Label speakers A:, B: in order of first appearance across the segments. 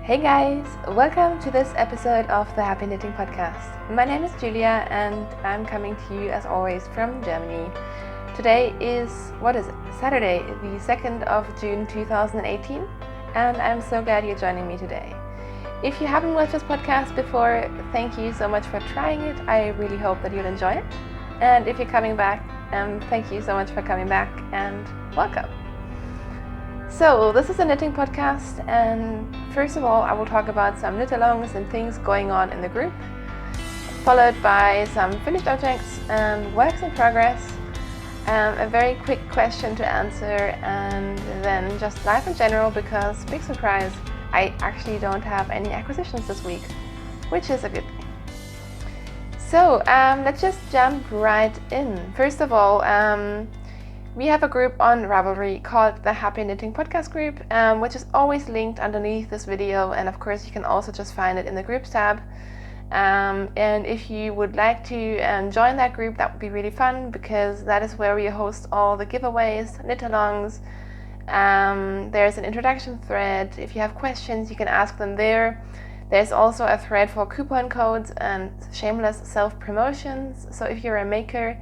A: Hey guys, welcome to this episode of the Happy Knitting Podcast. My name is Julia and I'm coming to you as always from Germany. Today is, Saturday, the 2nd of June 2018, and I'm so glad you're joining me today. If you haven't watched this podcast before, thank you so much for trying it. I really hope that you'll enjoy it. And if you're coming back, thank you so much for coming back and welcome. So this is a knitting podcast, and first of all I will talk about some knit-alongs and things going on in the group, followed by some finished objects and works in progress, a very quick question to answer, and then just life in general because, big surprise, I actually don't have any acquisitions this week, which is a good thing. So let's just jump right in. First of all, we have a group on Ravelry called the Happy Knitting Podcast group, which is always linked underneath this video, and of course you can also just find it in the groups tab. And if you would like to join that group, that would be really fun because that is where we host all the giveaways, knit-alongs. There's an introduction thread. If you have questions, you can ask them there. There's also a thread for coupon codes and shameless self-promotions. So if you're a maker,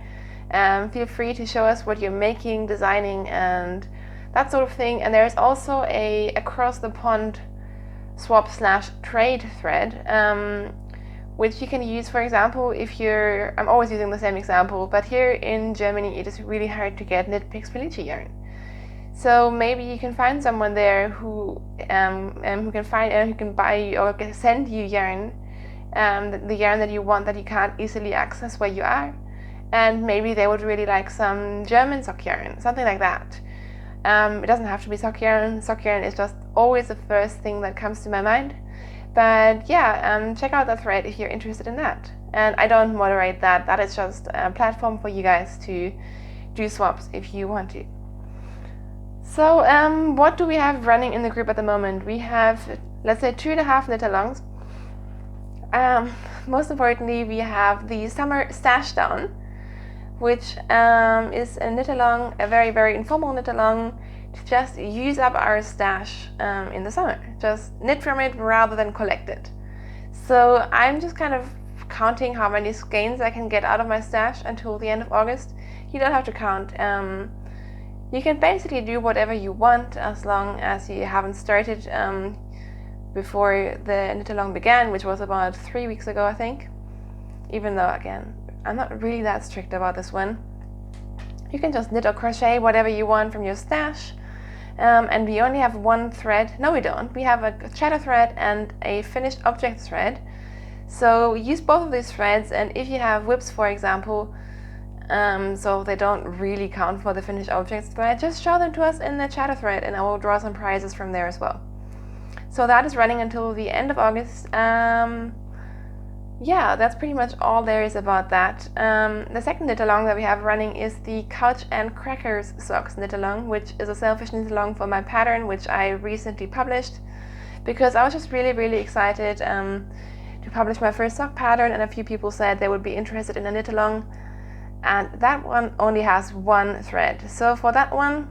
A: feel free to show us what you're making, designing, and that sort of thing. And there's also a across the pond swap/trade thread, which you can use, for example, if you're, I'm always using the same example, but here in Germany it is really hard to get Knit Picks Felice yarn. So maybe you can find someone there who can buy you or send you yarn, the yarn that you want that you can't easily access where you are. And maybe they would really like some German sock yarn, something like that. It doesn't have to be sock yarn. Sock yarn is just always the first thing that comes to my mind. But yeah, check out that thread if you're interested in that. And I don't moderate that. That is just a platform for you guys to do swaps if you want to. So what do we have running in the group at the moment? We have, let's say, 2.5 knit-alongs. Most importantly, we have the Summer Stash Down, which is a knit-along, a very, very informal knit-along to just use up our stash in the summer. Just knit from it rather than collect it. So I'm just kind of counting how many skeins I can get out of my stash until the end of August. You don't have to count. You can basically do whatever you want as long as you haven't started before the knit-along began, which was about 3 weeks ago, I think. Even though, again, I'm not really that strict about this one. You can just knit or crochet whatever you want from your stash. And we only have one thread. No, we don't. We have a chatter thread and a finished object thread. So use both of these threads, and if you have whips, for example, so they don't really count for the finished objects thread, just show them to us in the chatter thread and I will draw some prizes from there as well. So that is running until the end of August. Yeah, that's pretty much all there is about that. The second knit-along that we have running is the Couch and Crackers Socks knit-along, which is a selfish knit-along for my pattern, which I recently published because I was just really, really excited to publish my first sock pattern, and a few people said they would be interested in a knit-along, and that one only has one thread. So for that one,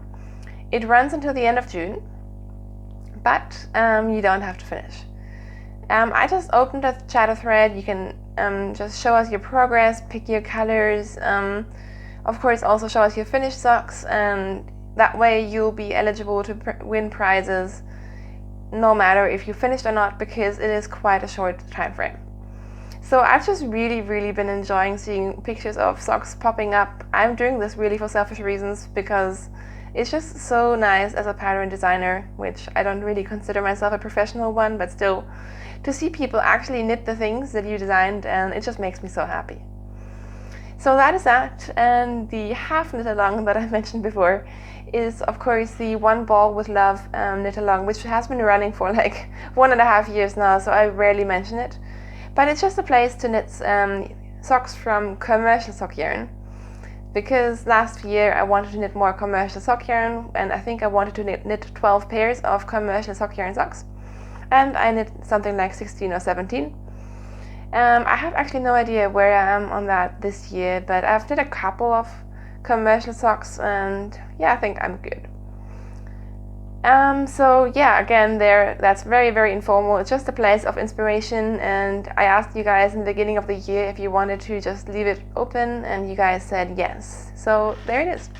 A: it runs until the end of June, but you don't have to finish. I just opened a chatter thread. You can just show us your progress, pick your colors, of course also show us your finished socks, and that way you'll be eligible to win prizes no matter if you finished or not, because it is quite a short time frame. So I've just really, really been enjoying seeing pictures of socks popping up. I'm doing this really for selfish reasons because it's just so nice as a pattern designer, which I don't really consider myself a professional one, but still, to see people actually knit the things that you designed, and it just makes me so happy. So that is that, and the half knit-along that I mentioned before is of course the One Ball with Love knit-along, which has been running for like 1.5 years now, so I rarely mention it. But it's just a place to knit socks from commercial sock yarn, because last year I wanted to knit more commercial sock yarn, and I think I wanted to knit 12 pairs of commercial sock yarn socks, and I knit something like 16 or 17. I have actually no idea where I am on that this year, but I've knit a couple of commercial socks, and yeah, I think I'm good. So yeah, again, that's very, very informal. It's just a place of inspiration, and I asked you guys in the beginning of the year if you wanted to just leave it open, and you guys said yes. So there it is.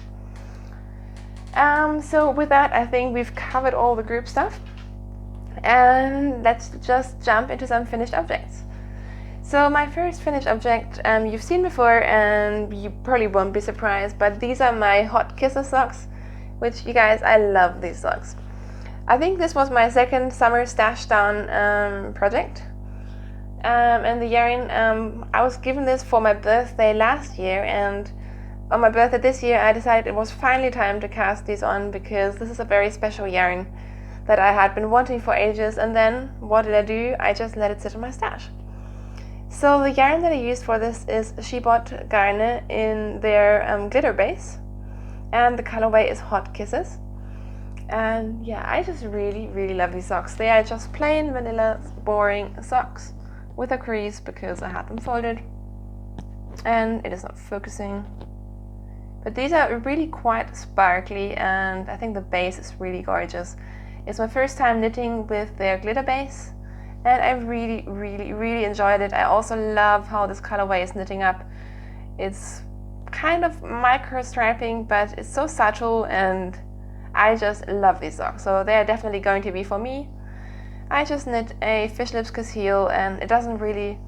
A: So with that, I think we've covered all the group stuff, and let's just jump into some finished objects. So my first finished object you've seen before, and you probably won't be surprised, but these are my Hot Kisses socks, which, you guys, I love these socks. I think this was my second summer stash down project. And the yarn, I was given this for my birthday last year, and on my birthday this year I decided it was finally time to cast these on, because this is a very special yarn that I had been wanting for ages. And then what did I do? I just let it sit in my stash. So the yarn that I used for this is Shibot Garne in their glitter base, and the colorway is Hot Kisses. And yeah, I just really, really love these socks. They are just plain vanilla, boring socks with a crease because I had them folded, and it is not focusing. But these are really quite sparkly, and I think the base is really gorgeous. It's my first time knitting with their glitter base, and I really, really, really enjoyed it. I also love how this colorway is knitting up. It's kind of micro striping, but it's so subtle, and I just love these socks. So they are definitely going to be for me. I just knit a Fish Lips Kiss heel, and it doesn't really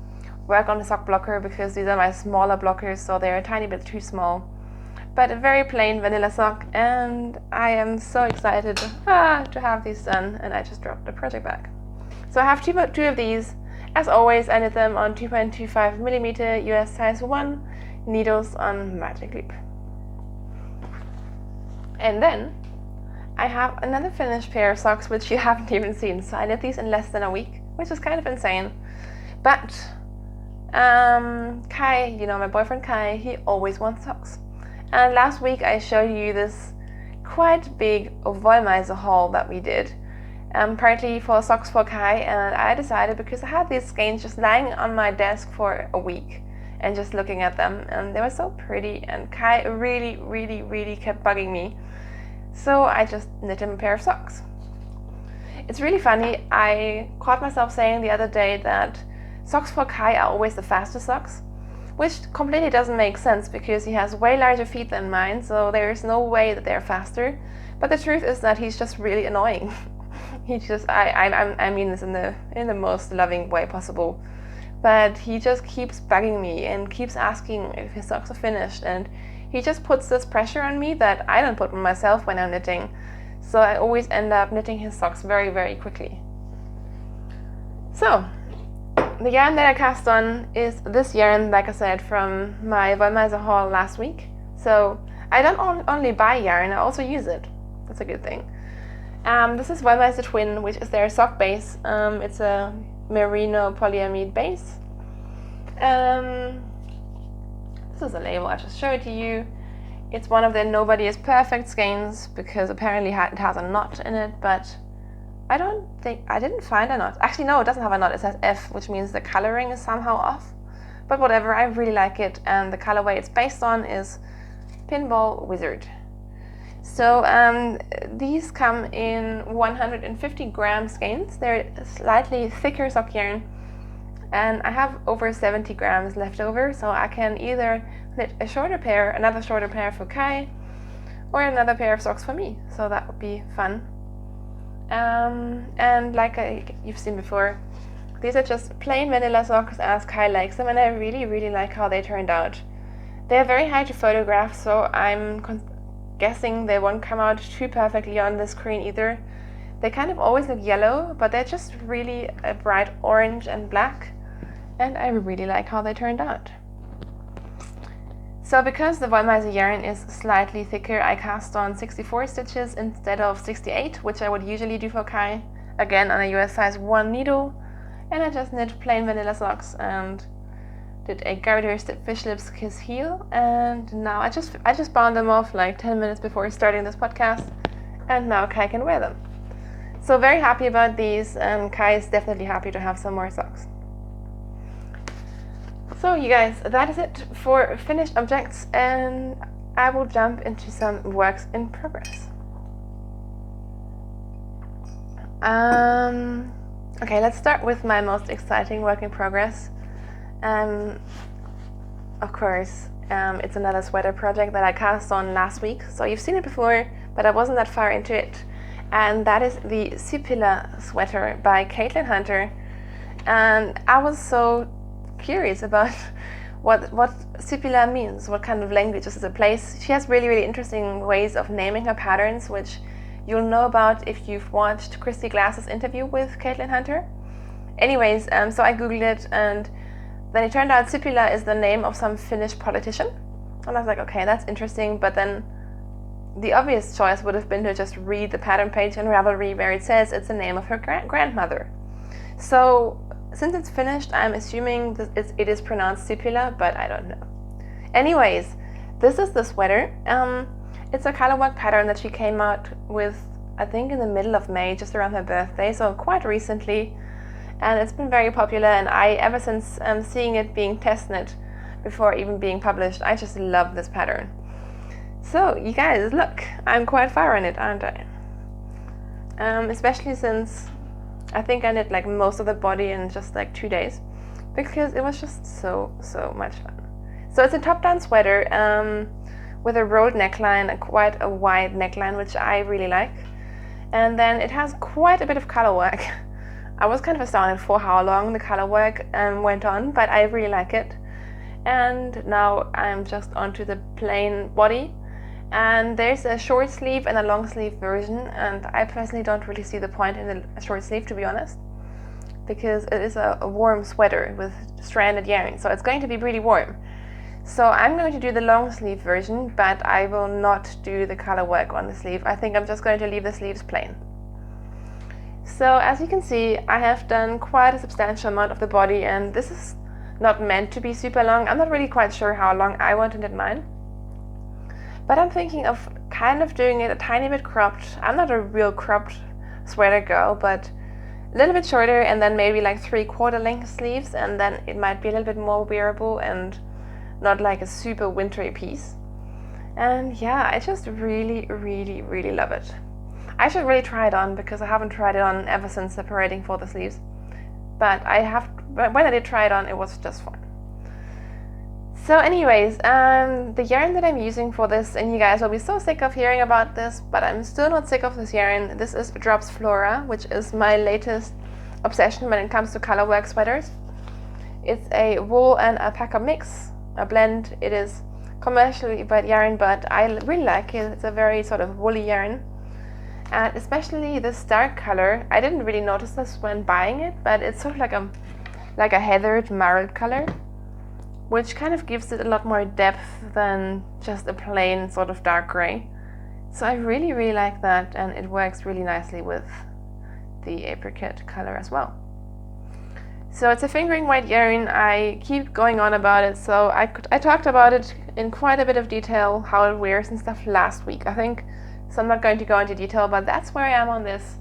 A: work on the sock blocker because these are my smaller blockers, so they're a tiny bit too small. But a very plain vanilla sock, and I am so excited to have these done, and I just dropped the project bag. So I have two of these. As always, I knit them on 2.25mm US size 1 needles on Magic Leap. And then I have another finished pair of socks which you haven't even seen. So I knit these in less than a week, which is kind of insane. But Kai, my boyfriend Kai, he always wants socks. And last week I showed you this quite big Wollmeise haul that we did, partly for socks for Kai, and I decided, because I had these skeins just lying on my desk for a week and just looking at them, and they were so pretty, and Kai really, really, really kept bugging me. So I just knit him a pair of socks. It's really funny, I caught myself saying the other day that socks for Kai are always the fastest socks, which completely doesn't make sense because he has way larger feet than mine, so there is no way that they're faster. But the truth is that he's just really annoying. I mean this in the most loving way possible. But he just keeps bugging me and keeps asking if his socks are finished, and he just puts this pressure on me that I don't put on myself when I'm knitting. So I always end up knitting his socks very, very quickly. So the yarn that I cast on is this yarn, like I said, from my Wollmeise haul last week. So I don't only buy yarn, I also use it. That's a good thing. This is Wollmeise Twin, which is their sock base. It's a merino polyamide base. This is a label I just showed to you. It's one of their Nobody is Perfect skeins because apparently it has a knot in it, but I didn't find a knot. Actually, no, it doesn't have a knot. It says F, which means the coloring is somehow off. But whatever, I really like it, and the colorway it's based on is Pinball Wizard. So these come in 150 gram skeins. They're slightly thicker sock yarn, and I have over 70 grams left over, so I can either knit another shorter pair for Kai, or another pair of socks for me. So that would be fun. And like you've seen before, these are just plain vanilla socks as Kai likes them, and I really, really like how they turned out. They are very hard to photograph, so I'm guessing they won't come out too perfectly on the screen either. They kind of always look yellow, but they're just really a bright orange and black, and I really like how they turned out. So because the Wollmeise yarn is slightly thicker, I cast on 64 stitches instead of 68, which I would usually do for Kai, again on a US size 1 needle, and I just knit plain vanilla socks and did a Garter Fish Lips Kiss heel, and now I just bound them off like 10 minutes before starting this podcast, and now Kai can wear them. So very happy about these, and Kai is definitely happy to have some more socks. So you guys, that is it for finished objects, and I will jump into some works in progress. Okay, let's start with my most exciting work in progress. Of course, it's another sweater project that I cast on last week. So you've seen it before, but I wasn't that far into it. And that is the Sipila sweater by Caitlin Hunter. And I was so curious about what Sipila means, what kind of language this is a place. She has really, really interesting ways of naming her patterns, which you'll know about if you've watched Christy Glass's interview with Caitlin Hunter. Anyways, so I googled it, and then it turned out Sipila is the name of some Finnish politician. And I was like, okay, that's interesting. But then the obvious choice would have been to just read the pattern page in Ravelry where it says it's the name of her grandmother. So since it's finished, I'm assuming that it is pronounced Sipila, but I don't know. Anyways, this is the sweater. It's a colorwork pattern that she came out with, I think, in the middle of May, just around her birthday, so quite recently. And it's been very popular, and ever since seeing it being test knit before even being published, I just love this pattern. So you guys, look, I'm quite far on it, aren't I? Especially since I think I knit like most of the body in just like 2 days, because it was just so much fun. So it's a top-down sweater with a rolled neckline, and quite a wide neckline, which I really like. And then it has quite a bit of color work. I was kind of astounded for how long the color work went on, but I really like it. And now I'm just onto the plain body. And there's a short sleeve and a long sleeve version, and I personally don't really see the point in the short sleeve, to be honest, because it is a warm sweater with stranded yarn, so it's going to be pretty warm. So I'm going to do the long sleeve version, but I will not do the color work on the sleeve. I think I'm just going to leave the sleeves plain. So as you can see, I have done quite a substantial amount of the body, and this is not meant to be super long. I'm not really quite sure how long I want to knit mine, but I'm thinking of kind of doing it a tiny bit cropped. I'm not a real cropped sweater girl, but a little bit shorter, and then maybe like 3/4 length sleeves, and then it might be a little bit more wearable and not like a super wintry piece. And yeah, I just really love it. I should really try it on, because I haven't tried it on ever since separating for the sleeves. But when I did try it on, it was just fun. So anyways, the yarn that I'm using for this, and you guys will be so sick of hearing about this, but I'm still not sick of this yarn. This is Drops Flora, which is my latest obsession when it comes to colorwork sweaters. It's a wool and alpaca mix, a blend. It is commercially bred yarn, but I really like it. It's a very sort of woolly yarn. And especially this dark color, I didn't really notice this when buying it, but it's sort of like a heathered marbled color, which kind of gives it a lot more depth than just a plain sort of dark gray. So I really like that, and it works really nicely with the apricot color as well. So it's a fingering weight yarn. I keep going on about it, so I talked about it in quite a bit of detail, how it wears and stuff, last week, I think. So I'm not going to go into detail, but that's where I am on this.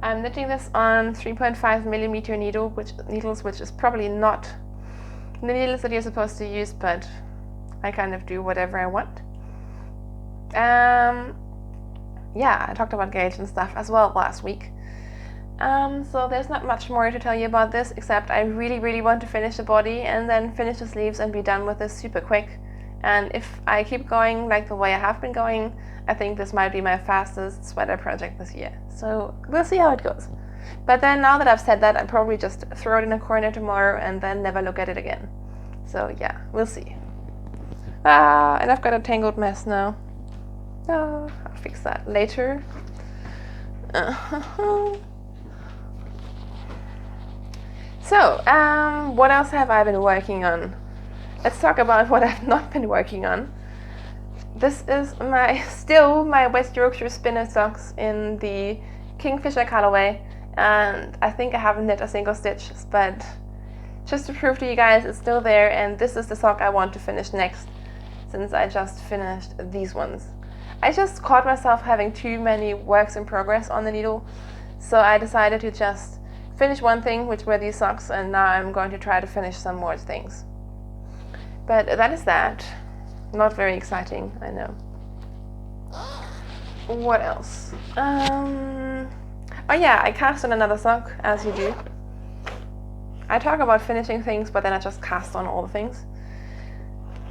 A: I'm knitting this on 3.5mm needles, which is probably not the needles that you're supposed to use, but I kind of do whatever I want. Yeah, I talked about gauge and stuff as well last week. So there's not much more to tell you about this, except I really want to finish the body and then finish the sleeves and be done with this super quick. And if I keep going like the way I have been going, I think this might be my fastest sweater project this year. So we'll see how it goes. But then now that I've said that, I'll probably just throw it in a corner tomorrow and then never look at it again. So yeah, we'll see. And I've got a tangled mess now. I'll fix that later. So, what else have I been working on? Let's talk about what I've not been working on. This is still my West Yorkshire spinner socks in the Kingfisher colorway, and I think I haven't knit a single stitch, but just to prove to you guys, it's still there, and this is the sock I want to finish next, since I just finished these ones. I just caught myself having too many works in progress on the needle, so I decided to just finish one thing, which were these socks, and now I'm going to try to finish some more things. But that is that. Not very exciting, I know. What else? Oh yeah, I cast on another sock, as you do. I talk about finishing things, but then I just cast on all the things.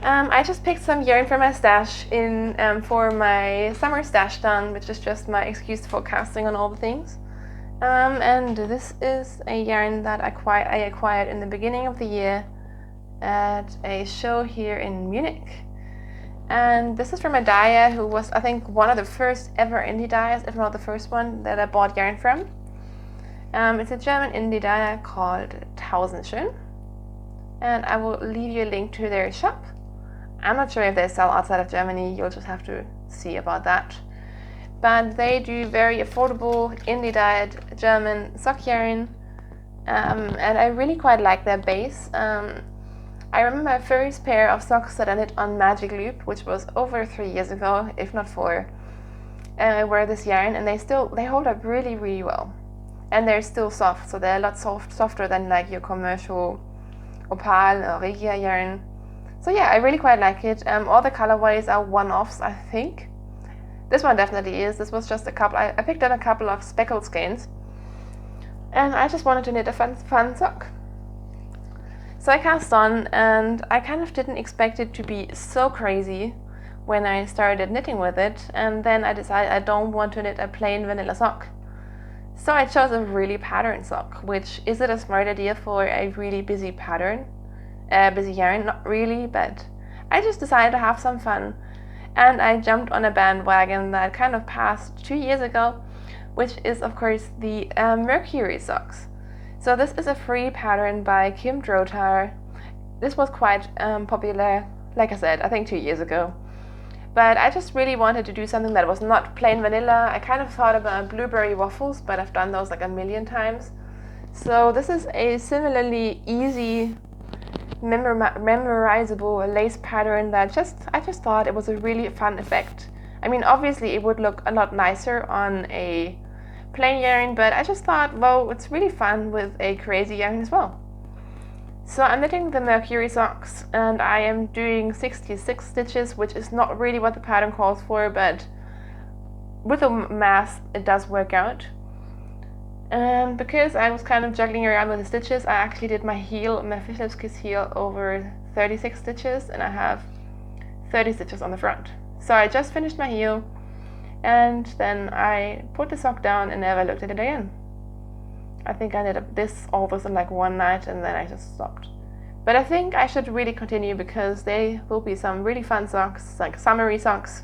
A: I just picked some yarn from my stash for my summer stash done, which is just my excuse for casting on all the things. And this is a yarn that I acquired in the beginning of the year at a show here in Munich. And this is from a dyer who was, I think, one of the first ever indie dyers, if not the first one that I bought yarn from. It's a German indie dyer called Tausendschön, and I will leave you a link to their shop. I'm not sure if they sell outside of Germany, you'll just have to see about that. But they do very affordable, indie dyed German sock yarn, and I really quite like their base. I remember my first pair of socks that I knit on Magic Loop, which was over 3 years ago, if not 4, were this yarn, and they hold up really, really well. And they're still soft, so they're a lot softer than like your commercial Opal or Regia yarn. So yeah, I really quite like it. All the colorways are one-offs, I think. This one definitely is. This was just a couple. I picked up a couple of speckled skeins, and I just wanted to knit a fun sock. So I cast on, and I kind of didn't expect it to be so crazy when I started knitting with it, and then I decided I don't want to knit a plain vanilla sock. So I chose a really patterned sock, which isn't a smart idea for a really busy busy yarn, not really, but I just decided to have some fun. And I jumped on a bandwagon that kind of passed 2 years ago, which is of course the Mercury socks. So this is a free pattern by Kim Drotar. This was quite popular, like I said, I think 2 years ago. But I just really wanted to do something that was not plain vanilla. I kind of thought about blueberry waffles, but I've done those like a million times. So this is a similarly easy, memorizable lace pattern that I just thought it was a really fun effect. I mean, obviously it would look a lot nicer on a plain yarn, but I just thought, well, it's really fun with a crazy yarn as well. So I'm knitting the Mercury socks, and I am doing 66 stitches, which is not really what the pattern calls for, but with the math it does work out. And because I was kind of juggling around with the stitches, I actually did my Phillips Kiss heel over 36 stitches, and I have 30 stitches on the front. So I just finished my heel, and then I put the sock down and never looked at it again. I think I did all this in like one night, and then I just stopped. But I think I should really continue, because they will be some really fun socks, like summery socks.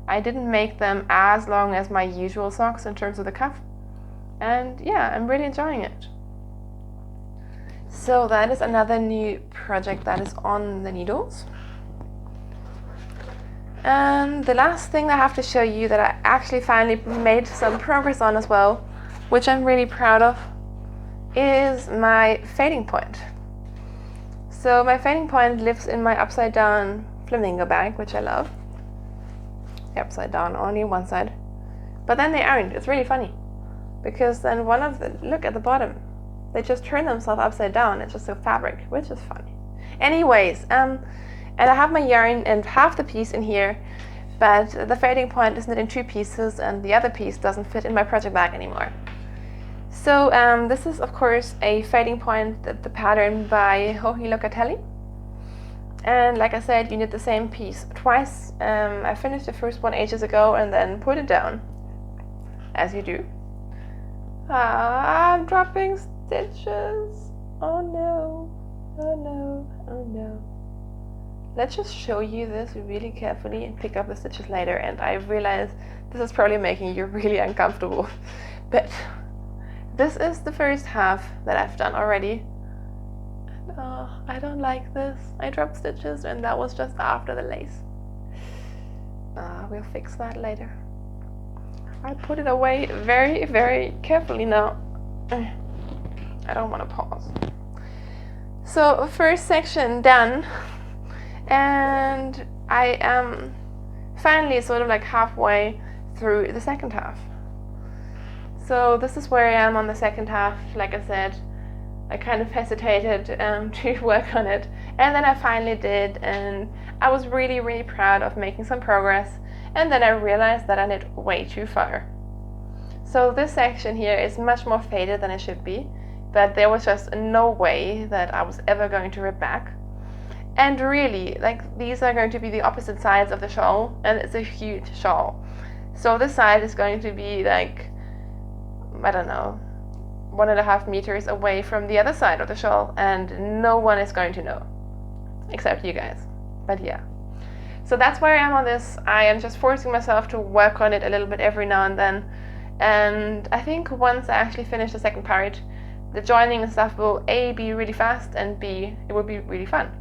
A: I didn't make them as long as my usual socks in terms of the cuff. And yeah, I'm really enjoying it. So that is another new project that is on the needles. And the last thing I have to show you that I actually finally made some progress on as well, which I'm really proud of, is my fading point. So my fading point lives in my upside down flamingo bag, which I love. They're upside down only one side, but then they aren't. It's really funny, because then look at the bottom, they just turn themselves upside down. It's just a fabric, which is funny. Anyways, and I have my yarn and half the piece in here, but the fading point is knit in 2 pieces, and the other piece doesn't fit in my project bag anymore. So this is of course a fading point, the pattern by Joji Locatelli. And like I said, you knit the same piece twice. I finished the first one ages ago and then put it down, as you do. I'm dropping stitches. Oh no, oh no, oh no. Let's just show you this really carefully and pick up the stitches later. And I realize this is probably making you really uncomfortable, but this is the first half that I've done already. And I don't like this. I dropped stitches, and that was just after the lace. We'll fix that later. I put it away very, very carefully now. I don't want to pause. So first section done, and I am finally sort of like halfway through the second half. So this is where I am on the second half. Like I said, I kind of hesitated to work on it, and then I finally did, and I was really, really proud of making some progress. And then I realized that I knit way too far. So this section here is much more faded than it should be, but there was just no way that I was ever going to rip back. And really, like, these are going to be the opposite sides of the shawl, and it's a huge shawl. So this side is going to be like, I don't know, 1.5 meters away from the other side of the shawl, and no one is going to know, except you guys. But yeah. So that's where I am on this. I am just forcing myself to work on it a little bit every now and then. And I think once I actually finish the second part, the joining and stuff will A, be really fast, and B, it will be really fun.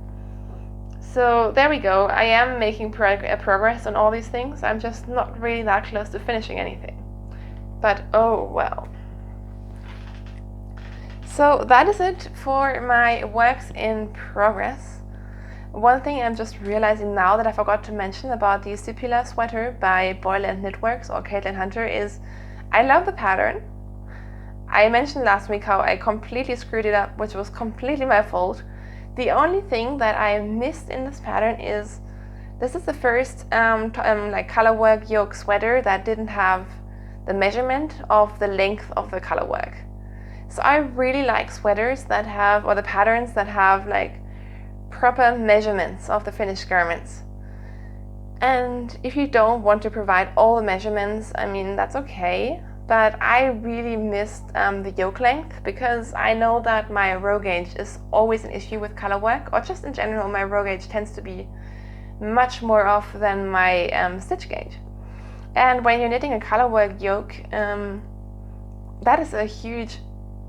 A: So there we go. I am making progress on all these things. I'm just not really that close to finishing anything. But oh well. So that is it for my works in progress. One thing I'm just realizing now that I forgot to mention about the Stipula sweater by Boyland Knitworks or Caitlin Hunter is I love the pattern. I mentioned last week how I completely screwed it up, which was completely my fault. The only thing that I missed in this pattern is this is the first like colorwork yoke sweater that didn't have the measurement of the length of the colorwork. So I really like sweaters that have, or the patterns that have like proper measurements of the finished garments. And if you don't want to provide all the measurements, I mean, that's okay. But I really missed the yoke length, because I know that my row gauge is always an issue with color work, or just in general, my row gauge tends to be much more off than my stitch gauge. And when you're knitting a color work yoke, that is a huge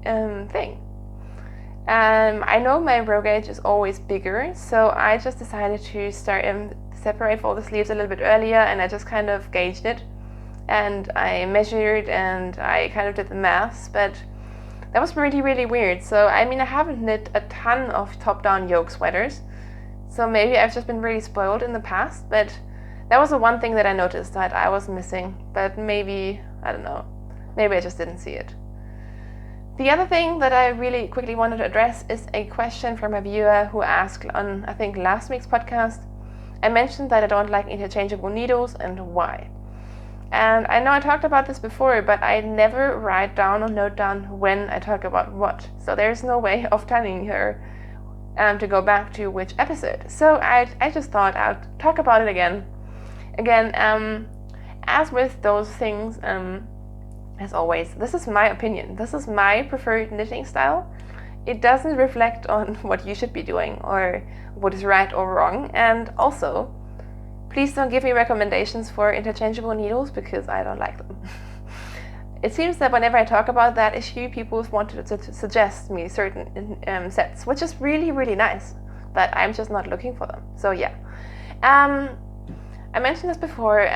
A: thing. I know my row gauge is always bigger, so I just decided to start separate all the sleeves a little bit earlier, and I just kind of gauged it. And I measured and I kind of did the maths, but that was really, really weird. So, I mean, I haven't knit a ton of top-down yoke sweaters, so maybe I've just been really spoiled in the past, but that was the one thing that I noticed that I was missing. But maybe, I don't know, maybe I just didn't see it. The other thing that I really quickly wanted to address is a question from a viewer who asked on, I think, last week's podcast. I mentioned that I don't like interchangeable needles and why. And I know I talked about this before, but I never write down or note down when I talk about what. So there's no way of telling her to go back to which episode. So I just thought I'd talk about it again. As with those things, as always, this is my opinion. This is my preferred knitting style. It doesn't reflect on what you should be doing or what is right or wrong. And also, please don't give me recommendations for interchangeable needles, because I don't like them. It seems that whenever I talk about that issue, people want to suggest me certain sets, which is really, really nice, but I'm just not looking for them. So yeah. I mentioned this before.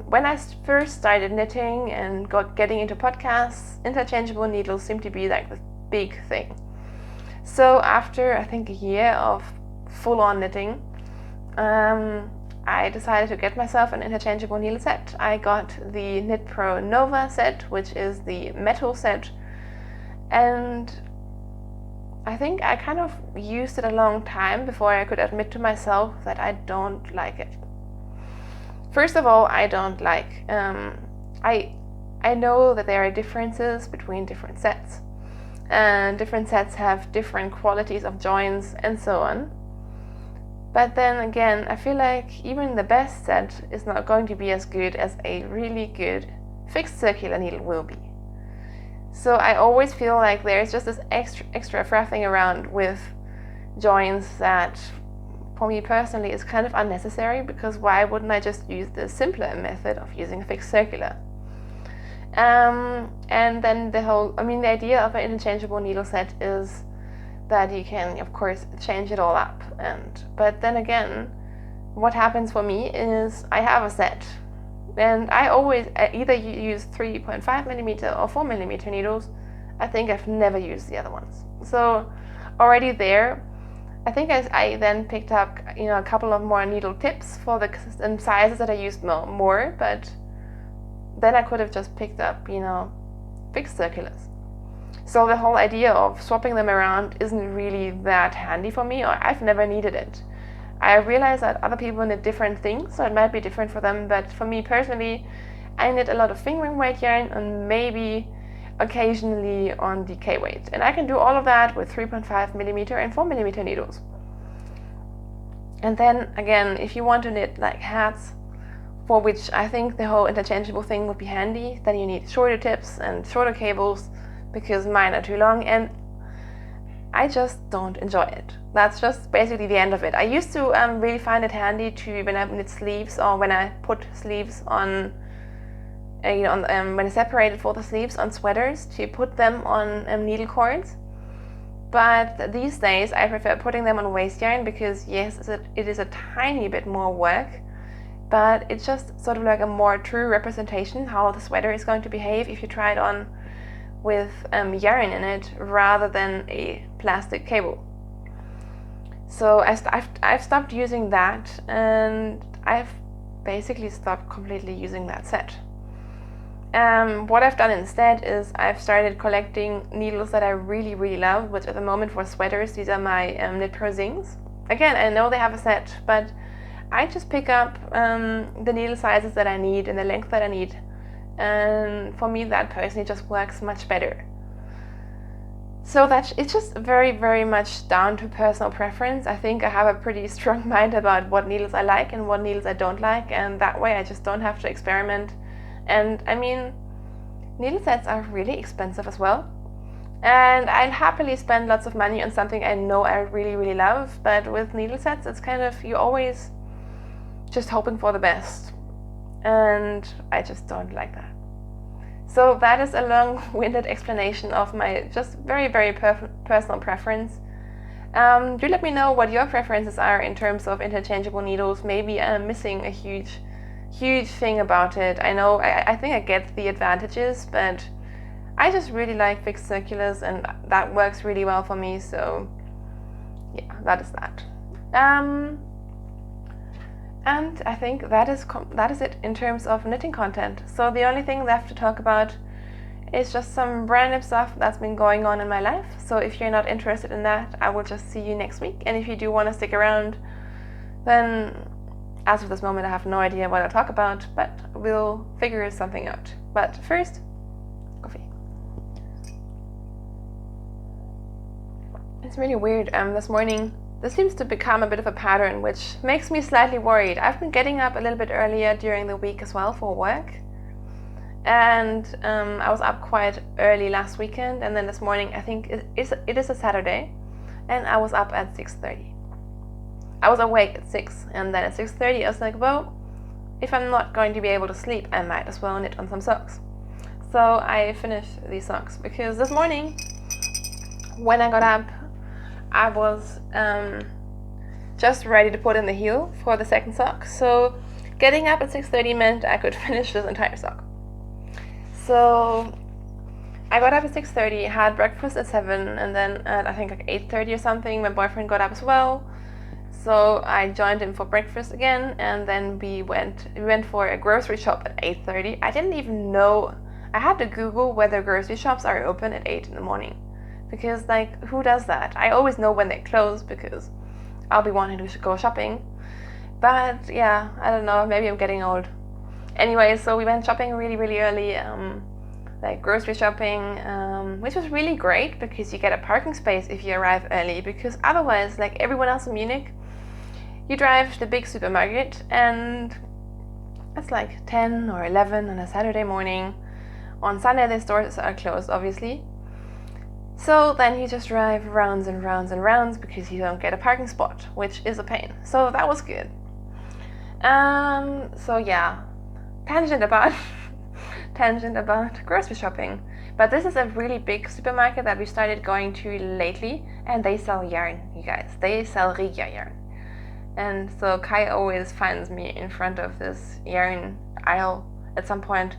A: When I first started knitting and getting into podcasts, interchangeable needles seemed to be like the big thing. So after, I think, a year of full-on knitting, I decided to get myself an interchangeable needle set. I got the Knit Pro Nova set, which is the metal set, and I think I kind of used it a long time before I could admit to myself that I don't like it. First of all, I don't like, I know that there are differences between different sets, and different sets have different qualities of joins and so on. But then again, I feel like even the best set is not going to be as good as a really good fixed circular needle will be. So I always feel like there's just this extra faffing around with joins that, for me personally, is kind of unnecessary, because why wouldn't I just use the simpler method of using a fixed circular? And then the idea of an interchangeable needle set is that you can, of course, change it all up. But then again, what happens for me is I have a set, and I always either use 3.5mm or 4mm needles. I think I've never used the other ones. So already there, I think I then picked up a couple of more needle tips for the sizes that I used more, but then I could have just picked up fixed circulars. So the whole idea of swapping them around isn't really that handy for me, or I've never needed it. I realize that other people need different things, so it might be different for them, but for me personally, I knit a lot of fingering weight yarn and maybe occasionally on the K weight. And I can do all of that with 3.5mm and 4mm needles. And then again, if you want to knit like hats, for which I think the whole interchangeable thing would be handy, then you need shorter tips and shorter cables because mine are too long and I just don't enjoy it. That's just basically the end of it. I used to really find it handy to when I knit sleeves or when I put sleeves on, when I separated for the sleeves on sweaters, to put them on needle cords. But these days I prefer putting them on waste yarn because yes, it is a tiny bit more work, but it's just sort of like a more true representation how the sweater is going to behave if you try it on with yarn in it rather than a plastic cable. So I've stopped using that, and I've basically stopped completely using that set. What I've done instead is I've started collecting needles that I really, really love, which at the moment for sweaters, these are my Knit Pro Zings. Again, I know they have a set, but I just pick up the needle sizes that I need and the length that I need. And for me, that personally just works much better. So it's just very, very much down to personal preference. I think I have a pretty strong mind about what needles I like and what needles I don't like, and that way I just don't have to experiment. And I mean, needle sets are really expensive as well. And I'll happily spend lots of money on something I know I really, really love. But with needle sets, it's kind of, you're always just hoping for the best. And I just don't like that. So that is a long-winded explanation of my just very, very personal preference. Do let me know what your preferences are in terms of interchangeable needles. Maybe I'm missing a huge thing about it. I know, I think I get the advantages, but I just really like fixed circulars and that works really well for me. So yeah, that is that. And I think that is it in terms of knitting content. So the only thing left to talk about is just some random stuff that's been going on in my life. So if you're not interested in that, I will just see you next week. And if you do want to stick around, then as of this moment I have no idea what I'll talk about, but we'll figure something out. But first, coffee. It's really weird. This morning this seems to become a bit of a pattern, which makes me slightly worried. I've been getting up a little bit earlier during the week as well for work. And I was up quite early last weekend, and then this morning, I think it is a Saturday, and I was up at 6:30. I was awake at 6, and then at 6:30 I was like, well, if I'm not going to be able to sleep, I might as well knit on some socks. So I finished these socks, because this morning, when I got up, I was just ready to put in the heel for the second sock. So getting up at 6:30 meant I could finish this entire sock. So I got up at 6:30, had breakfast at 7, and then at I think like 8:30 or something, my boyfriend got up as well. So I joined him for breakfast again, and then we went for a grocery shop at 8:30. I didn't even know. I had to Google whether grocery shops are open at 8 in the morning. Because, like, who does that? I always know when they close because I'll be wanting to go shopping. But yeah, I don't know, maybe I'm getting old. Anyway, so we went shopping really, really early, like grocery shopping, which was really great because you get a parking space if you arrive early. Because otherwise, like everyone else in Munich, you drive to the big supermarket and it's like 10 or 11 on a Saturday morning. On Sunday, the stores are closed, obviously. So then you just drive rounds and rounds and rounds because you don't get a parking spot, which is a pain. So that was good. So yeah, tangent about grocery shopping. But this is a really big supermarket that we started going to lately, and they sell yarn, you guys. They sell Riga yarn. And so Kai always finds me in front of this yarn aisle at some point.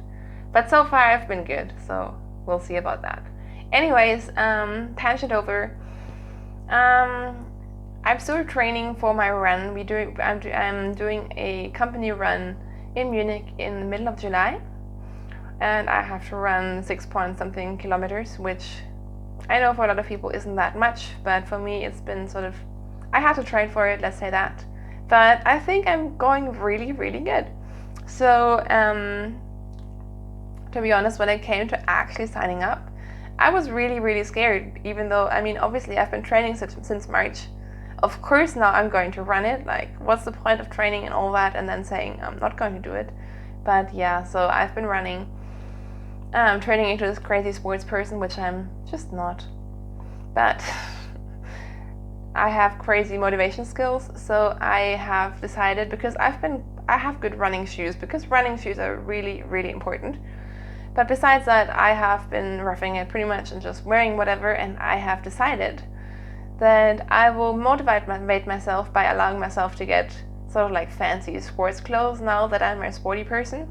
A: But so far I've been good, so we'll see about that. Anyways, tangent over. I'm still training for my run. I'm doing a company run in Munich in the middle of July, and I have to run 6-point-something kilometers, which I know for a lot of people isn't that much, but for me it's been sort of, I had to train for it, let's say that. But I think I'm going really, really good. So To be honest, when it came to actually signing up, I was really, really scared, even though, I mean, obviously I've been training since March. Of course now I'm going to run it, like what's the point of training and all that and then saying I'm not going to do it. But yeah, so I've been running, training into this crazy sports person, which I'm just not. But I have crazy motivation skills, so I have decided, because I have good running shoes, because running shoes are really, really important. But besides that, I have been roughing it pretty much and just wearing whatever, and I have decided that I will motivate myself by allowing myself to get sort of like fancy sports clothes now that I'm a sporty person.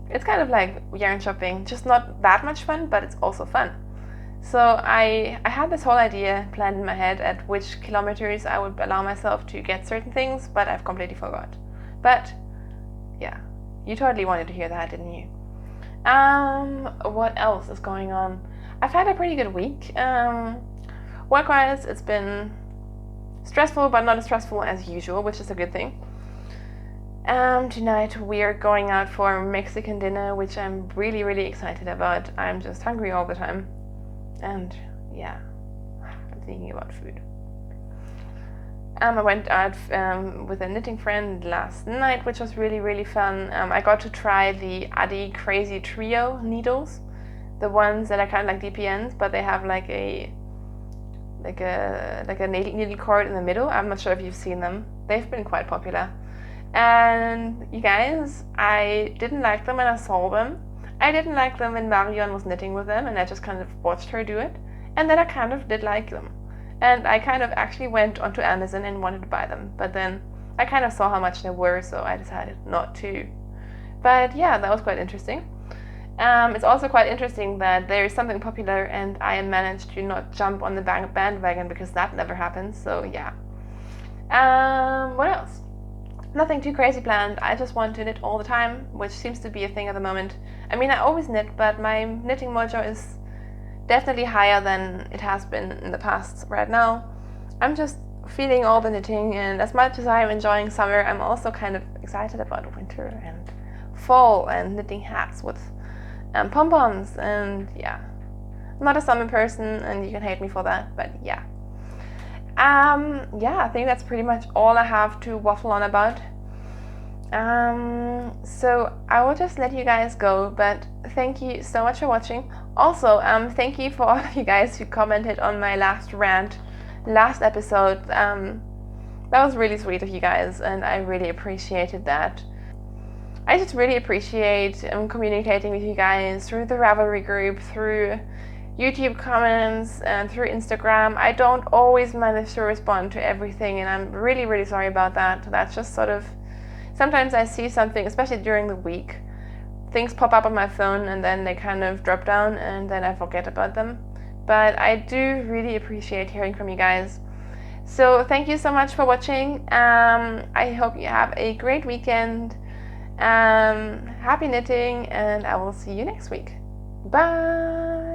A: It's kind of like yarn shopping, just not that much fun, but it's also fun. So I had this whole idea planned in my head at which kilometers I would allow myself to get certain things, but I've completely forgot. But yeah, you totally wanted to hear that, didn't you? What else is going on? I've had a pretty good week. Work-wise, it's been stressful, but not as stressful as usual, which is a good thing. Tonight we are going out for Mexican dinner, which I'm really, really excited about. I'm just hungry all the time. And yeah, I'm thinking about food. I went out with a knitting friend last night, which was really, really fun. I got to try the Adi Crazy Trio needles, the ones that are kind of like DPNs, but they have like a needle cord in the middle. I'm not sure if you've seen them. They've been quite popular. And you guys, I didn't like them when I saw them. I didn't like them when Marion was knitting with them, and I just kind of watched her do it. And then I kind of did like them. And I kind of actually went onto Amazon and wanted to buy them. But then I kind of saw how much they were, so I decided not to. But yeah, that was quite interesting. It's also quite interesting that there is something popular and I managed to not jump on the bandwagon, because that never happens, so yeah. What else? Nothing too crazy planned. I just want to knit all the time, which seems to be a thing at the moment. I mean, I always knit, but my knitting mojo is definitely higher than it has been in the past. Right now, I'm just feeling all the knitting, and as much as I'm enjoying summer, I'm also kind of excited about winter and fall and knitting hats with pom-poms, and yeah. I'm not a summer person, and you can hate me for that, but yeah. Yeah, I think that's pretty much all I have to waffle on about. So I will just let you guys go, but thank you so much for watching. Also, thank you for all of you guys who commented on my last rant, last episode. That was really sweet of you guys, and I really appreciated that. I just really appreciate communicating with you guys through the Ravelry group, through YouTube comments, and through Instagram. I don't always manage to respond to everything, and I'm really, really sorry about that. That's just sort of, sometimes I see something, especially during the week, things pop up on my phone and then they kind of drop down and then I forget about them. But I do really appreciate hearing from you guys. So thank you so much for watching. I hope you have a great weekend. Happy knitting, and I will see you next week. Bye!